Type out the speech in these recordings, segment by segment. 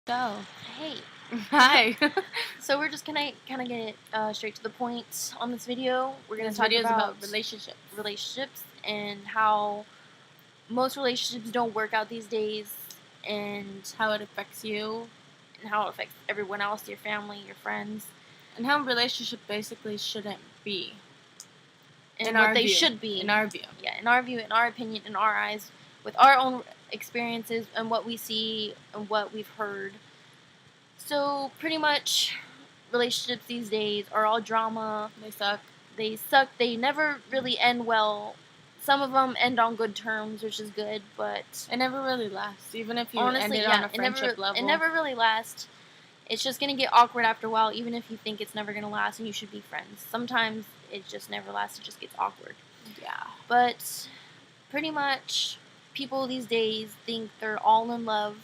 So, Hey, hi. so we're just gonna kind of get straight to the point on this video. We're gonna This talk video is about about relationships. relationships and how most relationships don't work out these days, and How it affects you, how it affects everyone else, your family, your friends, and how a relationship basically shouldn't be. and In what our they view. should be. In our view. Yeah, in our view, in our opinion, in our eyes, with our own experiences and what we see and what we've heard. So pretty much, relationships these days are all drama. They suck. They suck. They never really end well. Some of them end on good terms, which is good, but It never really lasts, even if you honestly, ended yeah, on a friendship level. it never really lasts. It's just gonna get awkward after a while, even if you think it's never gonna last and you should be friends. Sometimes it just never lasts. It just gets awkward. Yeah. But pretty much, people these days think they're all in love.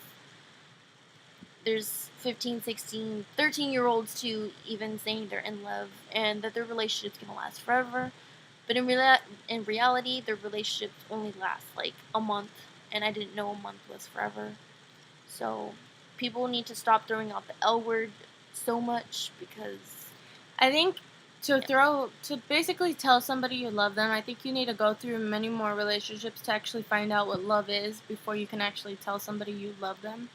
There's 15, 16, 13-year-olds too, even saying they're in love and that their relationship's gonna last forever. But in reality, their relationships only last like a month, and I didn't know a month was forever. So people need to stop throwing out the L word so much because I think to basically tell somebody you love them, I think you need to go through many more relationships to actually find out what love is before you can actually tell somebody you love them.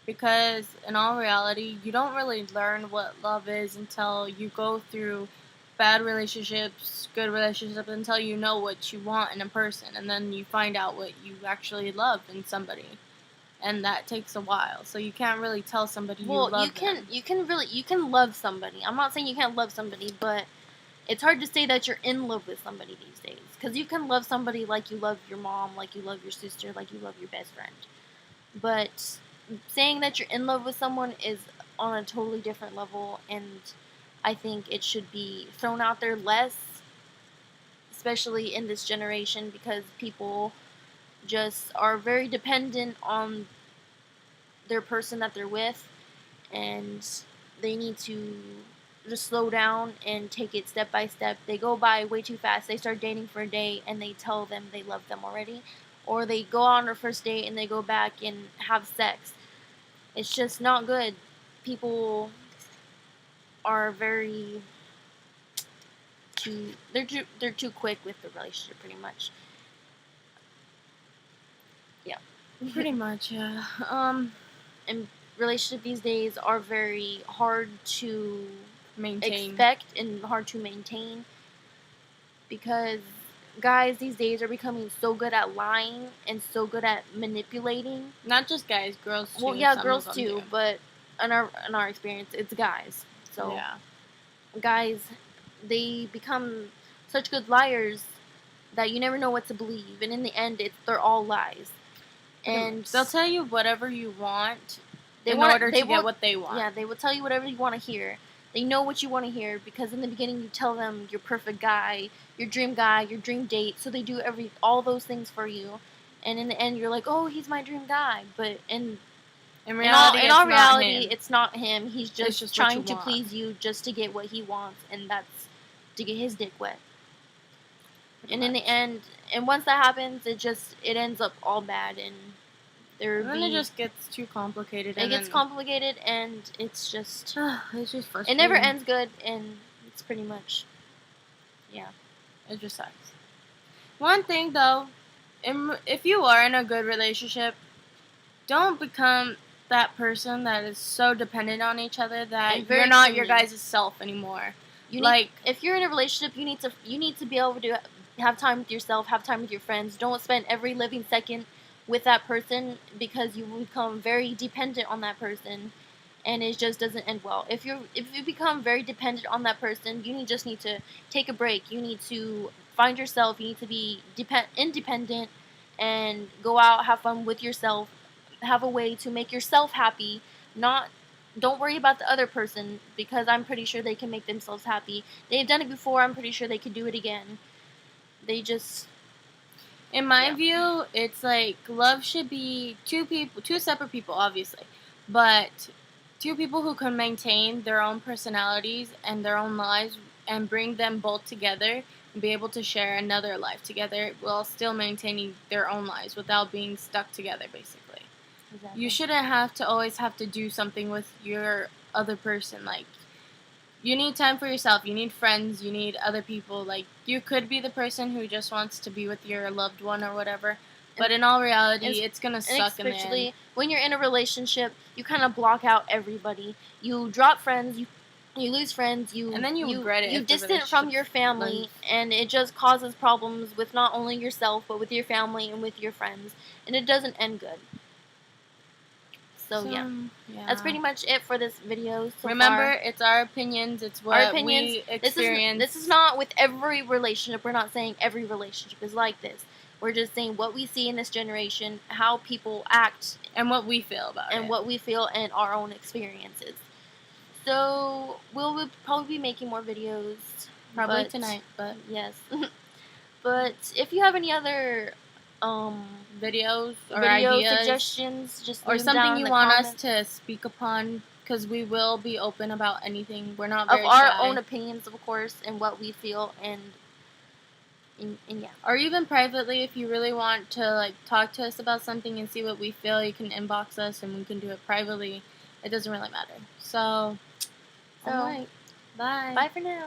Because in all reality, you don't really learn what love is until you go through bad relationships, good relationships, until you know what you want in a person, and then you find out what you actually love in somebody, and that takes a while. So you can't really tell somebody you love them. you can love somebody. I'm not saying you can't love somebody, but it's hard to say that you're in love with somebody these days because you can love somebody like you love your mom, like you love your sister, like you love your best friend. But saying that you're in love with someone is on a totally different level, and I think it should be thrown out there less, especially in this generation, because people just are very dependent on their person that they're with, and they need to just slow down and take it step by step. They go by way too fast. They start dating for a day and they tell them they love them already, or they go on their first date and they go back and have sex. It's just not good. People are very they're too quick with the relationship, pretty much. Yeah. Pretty much, yeah. And relationships these days are very hard to Maintain. expect and hard to maintain because guys these days are becoming so good at lying and so good at manipulating. Not just guys, girls too. Well, yeah, some girls of them too, do. but in our experience, it's guys. So Yeah. guys, they become such good liars that you never know what to believe, and in the end, they're all lies. And they'll tell you whatever you want they in want order to get what they want. Yeah, they will tell you whatever you want to hear. They know what you want to hear because in the beginning you tell them your perfect guy, your dream date. So they do all those things for you, and in the end you're like, oh, he's my dream guy. But in reality, in all reality, it's not him. He's just trying to want. please you, just to get what he wants, and that's to get his dick wet. And in the end, and once that happens, it ends up all bad, and it just gets too complicated. It gets complicated, and it's just frustrating. It never ends good, and it's pretty much, yeah. It just sucks. One thing though, if you are in a good relationship, don't become that person that is so dependent on each other that you're not your guys' self anymore. If you're in a relationship, you need to be able to have time with yourself, have time with your friends. Don't spend every living second with that person because you become very dependent on that person, and it just doesn't end well. If you become very dependent on that person, you just need to take a break. You need to find yourself. You need to be independent and go out, have fun with yourself, have a way to make yourself happy. Don't worry about the other person because I'm pretty sure they can make themselves happy. They've done it before. I'm pretty sure they could do it again. They just In my view, it's like love should be two separate people, obviously, but two people who can maintain their own personalities and their own lives and bring them both together and be able to share another life together while still maintaining their own lives without being stuck together, basically. Exactly. You shouldn't always have to do something with your other person. Like, you need time for yourself. You need friends. You need other people. Like, you could be the person who just wants to be with your loved one or whatever. But in all reality, it's going to suck in the end. Especially when you're in a relationship, you kind of block out everybody. You drop friends, you lose friends, and then you regret it. You distant from your family, and it just causes problems with not only yourself, but with your family and with your friends. And it doesn't end good. So yeah. That's pretty much it for this video so Remember, far. It's our opinions. It's what we experience. This is not with every relationship. We're not saying every relationship is like this. We're just saying what we see in this generation, how people act, and what we feel about it. And what we feel and our own experiences. So we'll probably be making more videos. Probably tonight, but yes. But if you have any other videos or ideas, suggestions, just or something you want comments. us to speak upon, because we will be open about anything. We're not very shy. Our own opinions, of course, and what we feel, and yeah. Or even privately, if you really want to like talk to us about something and see what we feel, you can inbox us and we can do it privately. It doesn't really matter. So, alright. Bye. Bye for now.